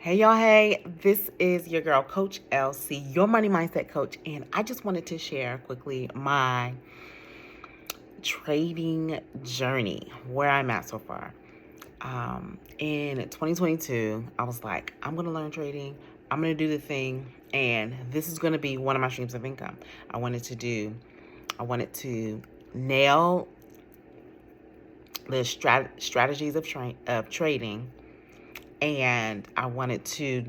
Hey y'all, hey, this is your girl, Coach LC, your money mindset coach, and I just wanted to share quickly my trading journey, where I'm at so far. In 2022, I was like, I'm going to learn trading, I'm going to do the thing, and this is going to be one of my streams of income. I wanted to nail the strategies of trading, and I wanted to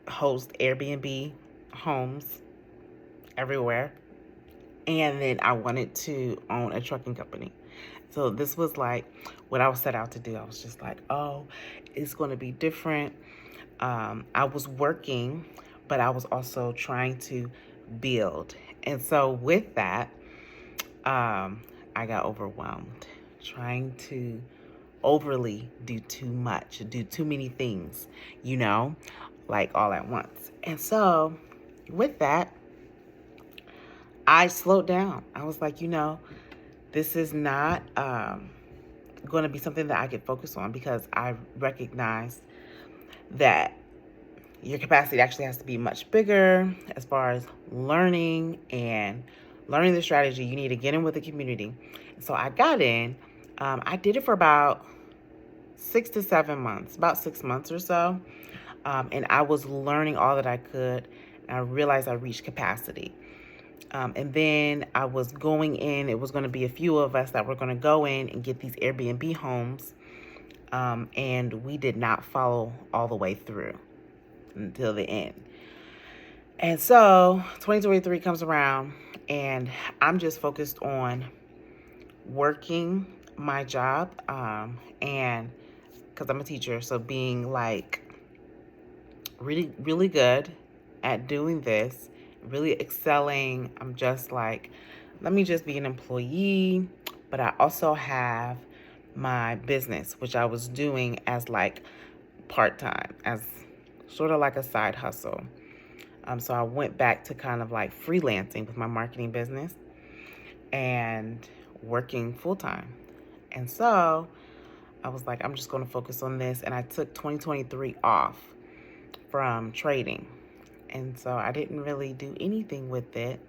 host Airbnb homes everywhere. And then I wanted to own a trucking company. So this was like what I was set out to do. I was just like, oh, it's going to be different. I was working, but I was also trying to build. And so with that, I got overwhelmed trying to overly do too much, do too many things, like all at once. And so with that, I slowed down. I was like, this is not going to be something that I could focus on, because I recognize that your capacity actually has to be much bigger as far as learning the strategy. You need to get in with the community. So I got in. I did it for about 6 to 7 months, about 6 months or so. And I was learning all that I could. And I realized I reached capacity. And then I was going in. It was going to be a few of us that were going to go in and get these Airbnb homes. And we did not follow all the way through until the end. And so 2023 comes around, and I'm just focused on working my job, and because I'm a teacher, so being like really, really good at doing this, really excelling. I'm just like, let me just be an employee, but I also have my business, which I was doing as like part-time, as sort of like a side hustle. So I went back to kind of like freelancing with my marketing business and working full-time. And so I was like, I'm just going to focus on this. And I took 2023 off from trading. And so I didn't really do anything with it.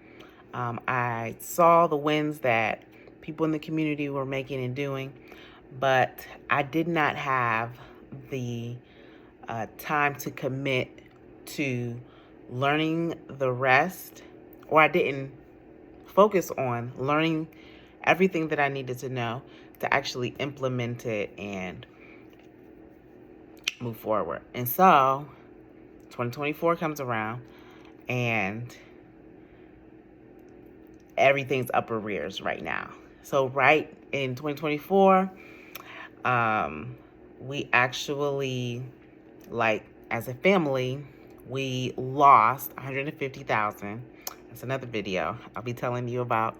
I saw the wins that people in the community were making and doing, but I did not have the time to commit to learning the rest, or I didn't focus on learning everything that I needed to know to actually implement it and move forward. And so 2024 comes around, and everything's up arrears right now. So right in 2024, we actually, like as a family, we lost $150,000. That's another video. I'll be telling you about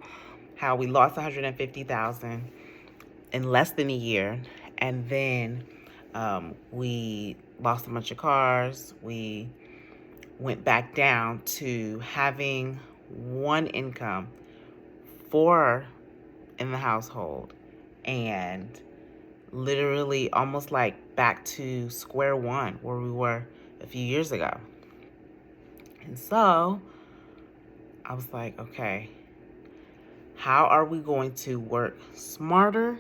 how we lost $150,000 in less than a year. And then we lost a bunch of cars. We went back down to having one income, 4 in the household, and literally almost like back to square one where we were a few years ago. And so I was like, okay, how are we going to work smarter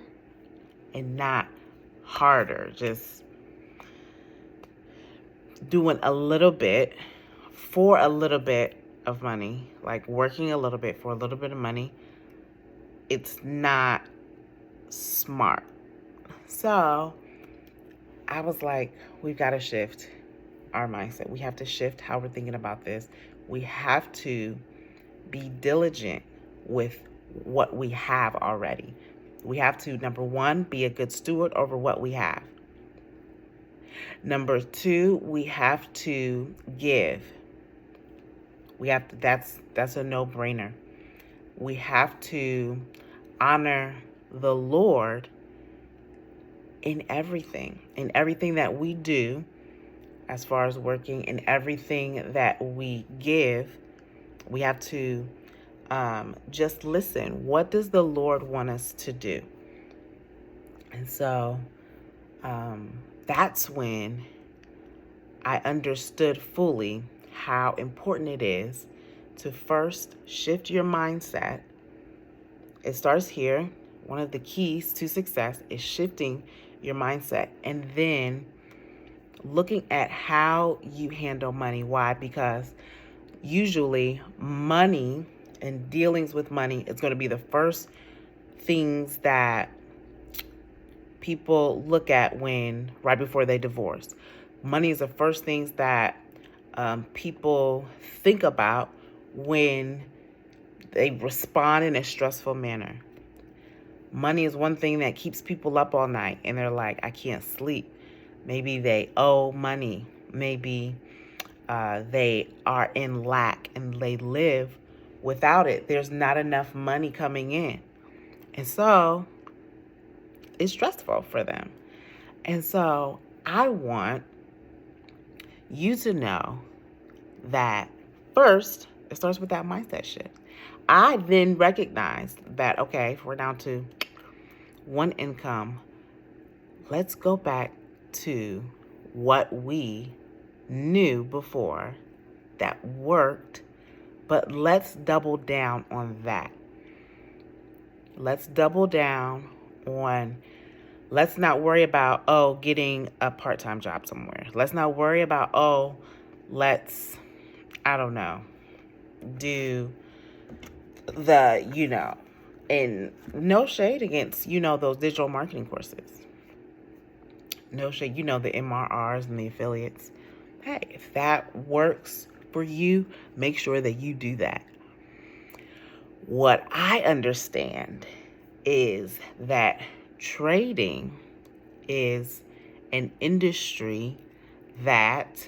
and not harder? Just doing a little bit for a little bit of money, like working a little bit for a little bit of money. It's not smart. So I was like, we've got to shift our mindset. We have to shift how we're thinking about this. We have to be diligent with what we have already. We have to, number one, be a good steward over what we have. Number 2, we have to give. We have to, that's a no-brainer. We have to honor the Lord in everything that we do, as far as working, in everything that we give. We have to just listen. What does the Lord want us to do? And so that's when I understood fully how important it is to first shift your mindset. It starts here. One of the keys to success is shifting your mindset and then looking at how you handle money. Why? Because usually money and dealings with money is going to be the first things that people look at when right before they divorce. Money is the first things that people think about when they respond in a stressful manner. Money is one thing that keeps people up all night and they're like, I can't sleep. Maybe they owe money. Maybe they are in lack and they live without it. There's not enough money coming in. And so it's stressful for them. And so I want you to know that first, it starts with that mindset shift. I then recognized that, okay, if we're down to one income, let's go back to what we knew before that worked, but let's double down on that. Let's double down on, let's not worry about, getting a part-time job somewhere. Let's not worry about, let's, I don't know, do the, and no shade against, those digital marketing courses. No shade, the MRRs and the affiliates. Hey, if that works for you, make sure that you do that. What I understand is that trading is an industry that,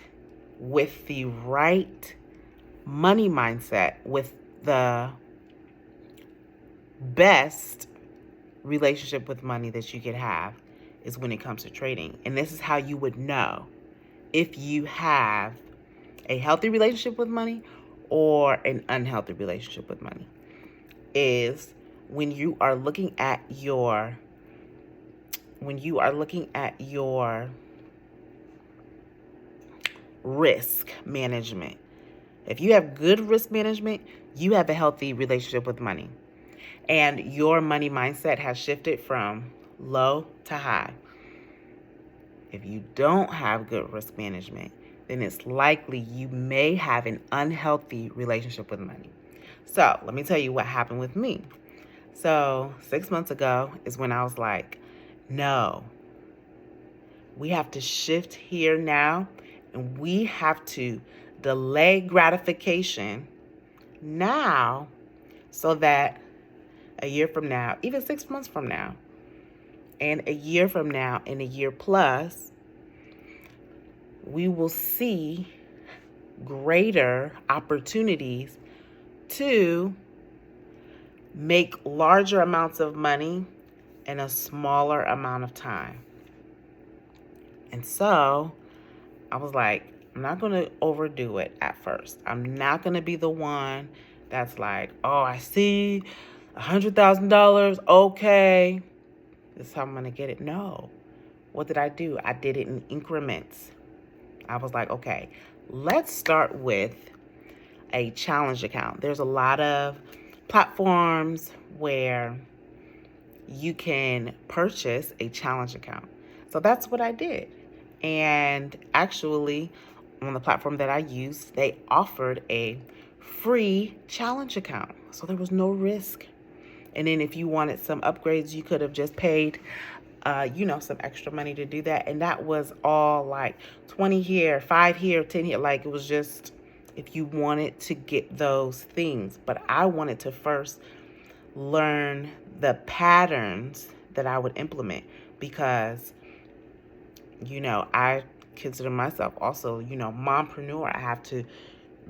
with the right money mindset, with the best relationship with money that you could have, is when it comes to trading. And this is how you would know if you have a healthy relationship with money or an unhealthy relationship with money, is when you are looking at your risk management. If you have good risk management, you have a healthy relationship with money. And your money mindset has shifted from low to high. If you don't have good risk management, then it's likely you may have an unhealthy relationship with money. So let me tell you what happened with me. So 6 months ago is when I was like, no, we have to shift here now, and we have to delay gratification now so that a year from now, even 6 months from now, and a year from now, and a year plus, we will see greater opportunities to make larger amounts of money in a smaller amount of time. And so I was like, I'm not going to overdo it at first. I'm not going to be the one that's like, oh, I see $100,000. Okay, this is how I'm going to get it. No. What did I do? I did it in increments. I was like, okay, let's start with a challenge account. There's a lot of platforms where you can purchase a challenge account. So that's what I did. And actually, on the platform that I used, they offered a free challenge account. So there was no risk. And then if you wanted some upgrades, you could have just paid, some extra money to do that. And that was all like 20 here, 5 here, 10 here. Like, it was just if you wanted to get those things. But I wanted to first learn the patterns that I would implement because, I consider myself also, mompreneur. I have to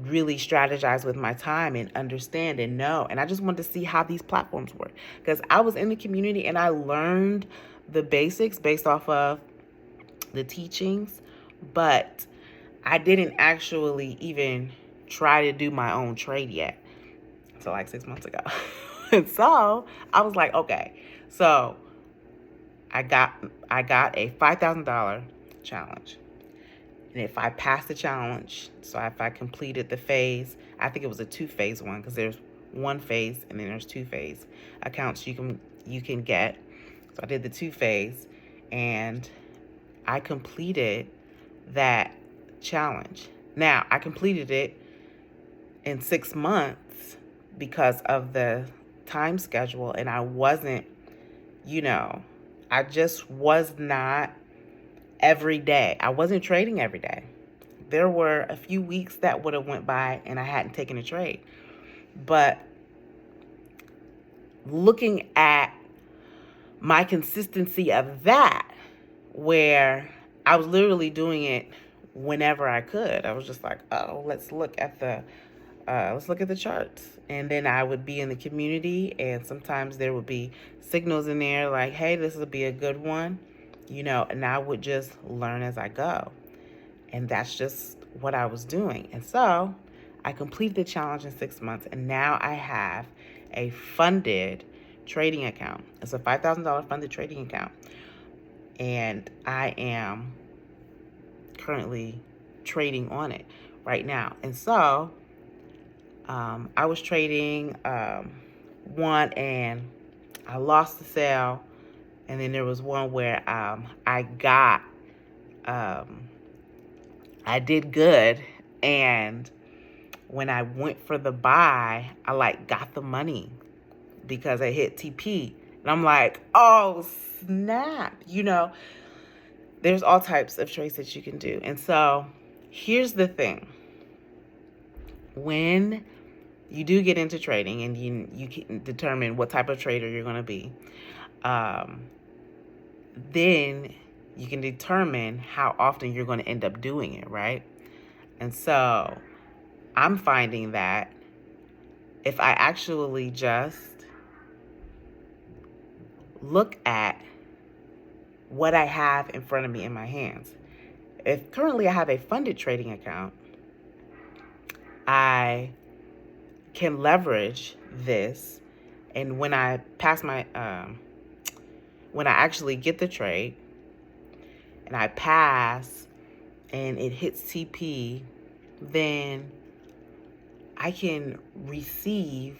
really strategize with my time and understand and know. And I just wanted to see how these platforms work because I was in the community and I learned the basics based off of the teachings, but I didn't actually even try to do my own trade yet. So like 6 months ago. And so I was like, okay, so I got a $5,000 challenge. And if I passed the challenge, so if I completed the phase, I think it was a 2-phase one, because there's 1 phase and then there's 2-phase accounts you can get. So I did the 2-phase, and I completed that challenge. Now, I completed it in 6 months because of the time schedule, and I wasn't, I just was not every day. I wasn't trading every day. There were a few weeks that would have went by and I hadn't taken a trade. But looking at my consistency of that, where I was literally doing it whenever I could. I was just like, oh, let's look at the charts. And then I would be in the community, and sometimes there would be signals in there like, hey, this will be a good one, and I would just learn as I go. And that's just what I was doing. And so I completed the challenge in 6 months, and now I have a funded trading account. It's a $5,000 funded trading account. And I am currently trading on it right now. And so I was trading one, and I lost the sale. And then there was one where I did good, and when I went for the buy, I got the money because I hit TP. And I'm like, oh, snap. There's all types of trades that you can do. And so here's the thing. When you do get into trading and you can determine what type of trader you're going to be, then you can determine how often you're going to end up doing it, right? And so I'm finding that if I actually just look at what I have in front of me in my hands, if currently I have a funded trading account, I can leverage this. And when I pass my, when I actually get the trade and I pass and it hits TP, then I can receive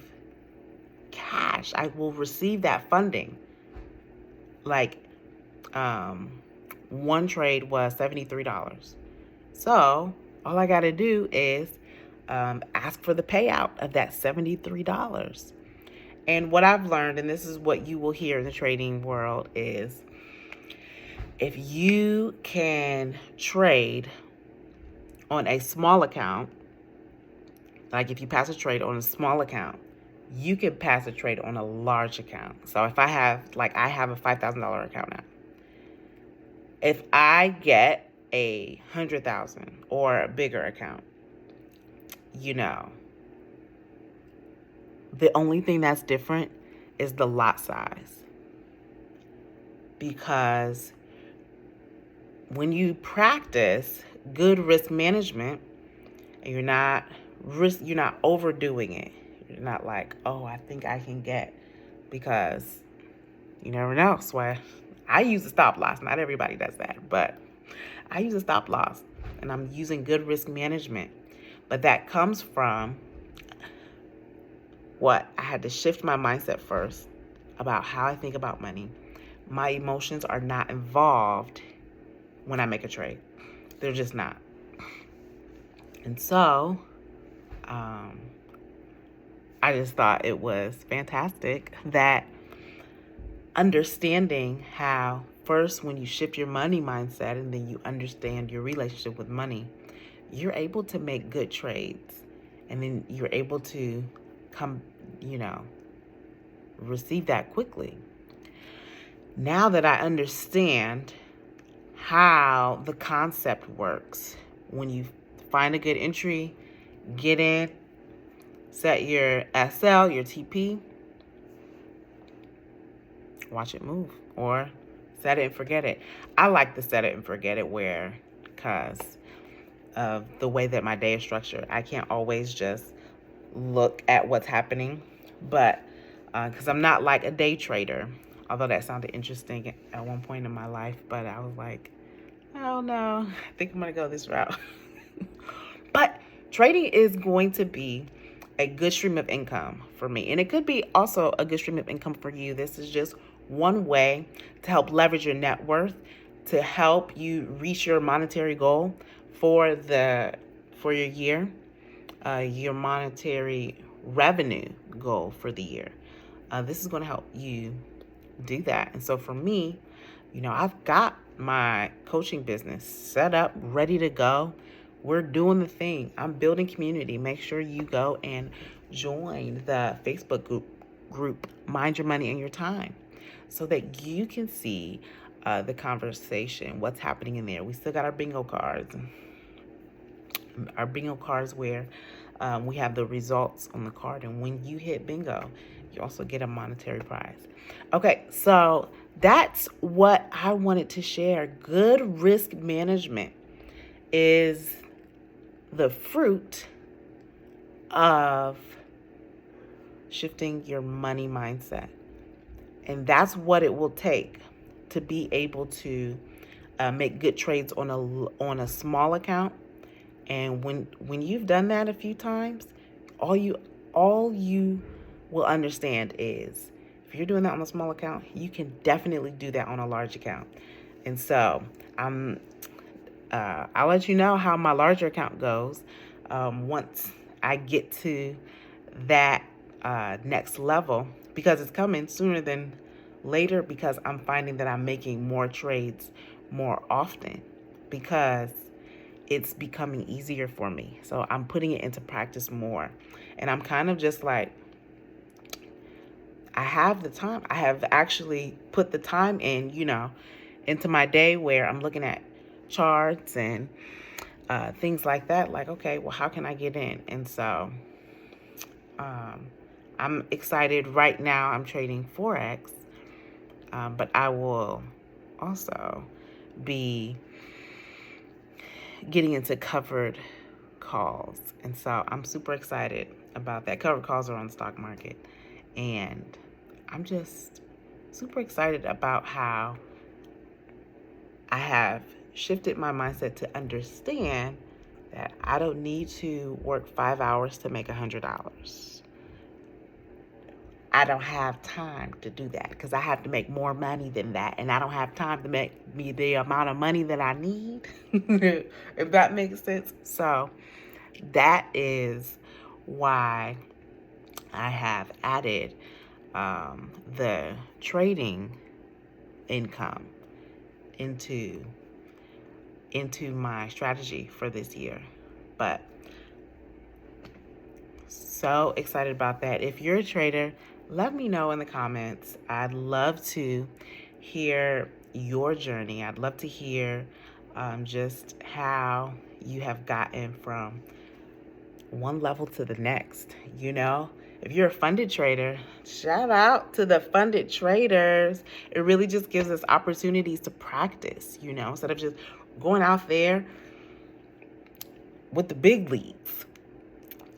cash. I will receive that funding. One trade was $73. So all I got to do is ask for the payout of that $73. And what I've learned, and this is what you will hear in the trading world, is if you can trade on a small account, like if you pass a trade on a small account, you can pass a trade on a large account. So if I have a $5,000 account now. If I get a $100,000 or a bigger account, the only thing that's different is the lot size. Because when you practice good risk management and you're not overdoing it, you're not like, oh, I think I can get, because you never know. So I use a stop loss. Not everybody does that, but I use a stop loss, and I'm using good risk management. But that comes from what I had to shift my mindset first about how I think about money. My emotions are not involved when I make a trade. They're just not. And so I just thought it was fantastic that understanding how first, when you shift your money mindset and then you understand your relationship with money, you're able to make good trades. And then you're able to receive that quickly. Now that I understand how the concept works, when you find a good entry, get in, set your SL, your TP, watch it move, or set it and forget it. I like the set it and forget it because of the way that my day is structured. I can't always just look at what's happening, but because I'm not like a day trader, although that sounded interesting at one point in my life, but I was like, I don't know. I think I'm going to go this route. But trading is going to be a good stream of income for me. And it could be also a good stream of income for you. This is just one way to help leverage your net worth, to help you reach your monetary goal for your year, your monetary revenue goal for the year. This is going to help you do that. And so for me, I've got my coaching business set up, ready to go. We're doing the thing. I'm building community. Make sure you go and join the Facebook group Mind Your Money and Your Time, so that you can see the conversation, what's happening in there. We still got our bingo cards. Our bingo cards where we have the results on the card. And when you hit bingo, you also get a monetary prize. Okay, so that's what I wanted to share. Good risk management is the fruit of shifting your money mindset. And that's what it will take to be able to make good trades on a small account. And when you've done that a few times, all you will understand is, if you're doing that on a small account, you can definitely do that on a large account. And so I'll let you know how my larger account goes once I get to that next level, because it's coming sooner than later, because I'm finding that I'm making more trades more often because it's becoming easier for me. So I'm putting it into practice more. And I'm kind of just like, I have the time. I have actually put the time in, into my day where I'm looking at charts and things like that. Like, okay, well, how can I get in? And so I'm excited. Right now I'm trading Forex, but I will also be getting into covered calls. And so I'm super excited about that. Covered calls are on the stock market. And I'm just super excited about how I have shifted my mindset to understand that I don't need to work 5 hours to make $100. I don't have time to do that because I have to make more money than that. And I don't have time to make me the amount of money that I need, if that makes sense. So that is why I have added the trading income into my strategy for this year. But so excited about that. If you're a trader, let me know in the comments. I'd love to hear your journey. I'd love to hear just how you have gotten from one level to the next. If you're a funded trader, shout out to the funded traders. It really just gives us opportunities to practice, instead of just going out there with the big leagues.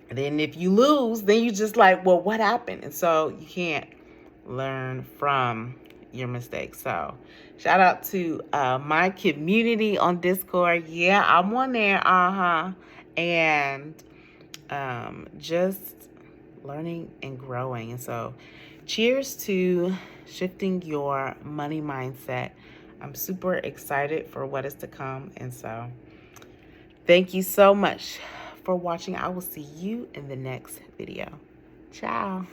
And then if you lose, then you just like, well, what happened? And so you can't learn from your mistakes. So shout out to my community on Discord. Yeah, I'm on there. And just learning and growing. And so cheers to shifting your money mindset. I'm super excited for what is to come. And so thank you so much for watching. I will see you in the next video. Ciao.